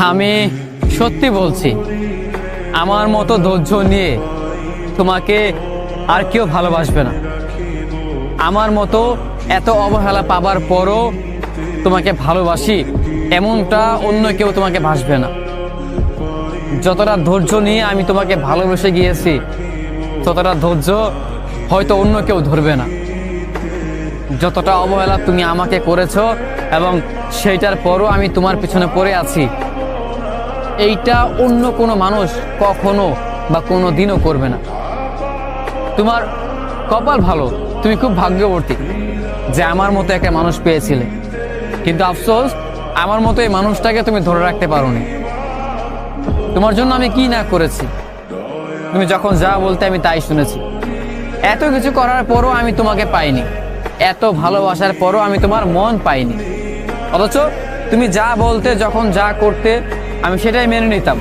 আমি সত্যি বলছি, আমার মতো ধৈর্য নিয়ে তোমাকে আর কেউ ভালোবাসবে না। আমার মতো এত অবহেলা পাবার পরও তোমাকে ভালোবাসি এমনটা অন্য কেউ তোমাকে ভাসবে না। যতটা ধৈর্য নিয়ে আমি তোমাকে ভালোবেসে গিয়েছি, ততটা ধৈর্য হয়তো অন্য কেউ ধরবে না। যতটা অবহেলা তুমি আমাকে করেছো এবং সেইটার পরও আমি তোমার পিছনে পড়ে আছি, এইটা অন্য কোনো মানুষ কখনো বা কোনো দিনও করবে না। তোমার কপাল ভালো, তুমি খুব ভাগ্যবতী যে আমার মতো একটা মানুষ পেয়েছিলে। কিন্তু আফসোস, আমার মতো এই মানুষটাকে তুমি ধরে রাখতে পারোনি। তোমার জন্য আমি কি না করেছি, তুমি যখন যা বলতে আমি তাই শুনেছি। এত কিছু করার পরও আমি তোমাকে পাইনি, এত ভালোবাসার পরও আমি তোমার মন পাইনি। অথচ তুমি যা বলতে, যখন যা করতে, আমি সেটাই মেনে নিতাম।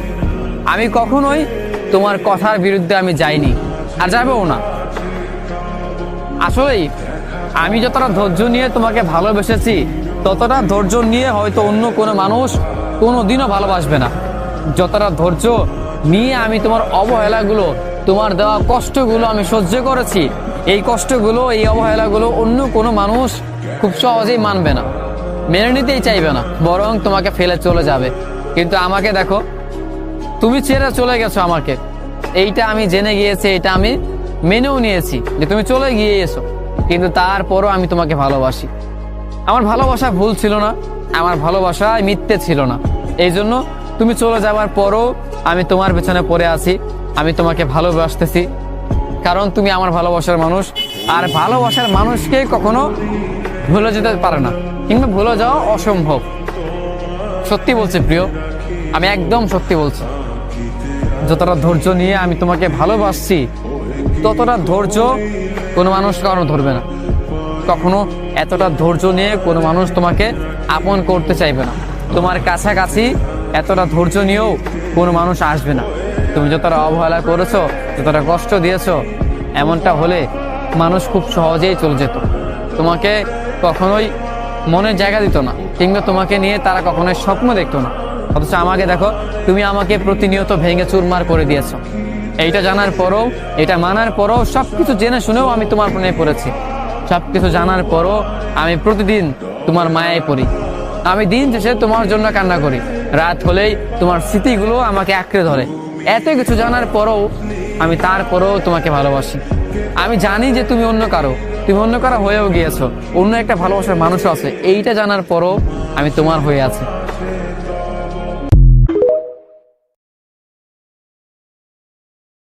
আমি কখনোই তোমার কথার বিরুদ্ধে আমি যাইনি, আর যাবেও না। আসলেই আমি যতটা ধৈর্য নিয়ে তোমাকে ভালোবেসেছি, ততটা ধৈর্য নিয়ে হয়তো অন্য কোনো মানুষ কোনো দিনও ভালোবাসবে না। যতটা ধৈর্য নিয়ে আমি তোমার অবহেলাগুলো, তোমার দেওয়া কষ্টগুলো আমি সহ্য করেছি, এই কষ্টগুলো, এই অবহেলাগুলো অন্য কোনো মানুষ খুব সহজেই মানবে না, মেনে নিতেই চাইবে না, বরং তোমাকে ফেলে চলে যাবে। কিন্তু আমাকে দেখো, তুমি ছেড়ে চলে গেছো আমাকে। এইটা আমি জেনে গিয়েছি, এটা আমি মেনেও নিয়েছি যে তুমি চলে গিয়েছো, কিন্তু তারপরও আমি তোমাকে ভালোবাসি। আমার ভালোবাসা ভুল ছিল না, আমার ভালোবাসা মিথ্যে ছিল না। এই জন্য তুমি চলে যাওয়ার পরও আমি তোমার পেছনে পড়ে আছি, আমি তোমাকে ভালোবাসতেছি, কারণ তুমি আমার ভালোবাসার মানুষ। আর ভালোবাসার মানুষকে কখনো ভুলে যেতে পারে না, কিংবা ভুলে যাওয়া অসম্ভব। সত্যি বলছি প্রিয়, আমি একদম সত্যি বলছি। যতটা ধৈর্য নিয়ে আমি তোমাকে ভালোবাসছি, ততটা ধৈর্য কোনো মানুষ কখনো ধরবে না। কখনো এতটা ধৈর্য নিয়ে কোনো মানুষ তোমাকে আপন করতে চাইবে না। তোমার কাছাকাছি এতটা ধৈর্য নিয়েও কোনো মানুষ আসবে না। তুমি যতটা অবহেলা করেছো, যতটা কষ্ট দিয়েছো, এমনটা হলে মানুষ খুব সহজেই চলে যেত, তোমাকে কখনোই মনের জায়গা দিত না, কিংবা তোমাকে নিয়ে তারা কখনোই স্বপ্ন দেখতো না। অথচ আমাকে দেখো, তুমি আমাকে প্রতিনিয়ত ভেঙে চুরমার করে দিয়েছো। এইটা জানার পরও, এটা মানার পরও, সবকিছু জেনে শুনেও আমি তোমার প্রেমে পড়েছি। সবকিছু জানার পরও আমি প্রতিদিন তোমার মায়ায় পড়ি। আমি দিন শেষে তোমার জন্য কান্না করি, রাত হলেই তোমার স্মৃতিগুলো আমাকে আঁকড়ে ধরে। এত কিছু জানার পরও আমি তারপরও তোমাকে ভালোবাসি। আমি জানি যে তুমি অন্য কারো হয়েও গিয়েছো, অন্য একটা ভালোবাসার মানুষও আছে। এইটা জানার পরও আমি তোমার হয়ে আছি।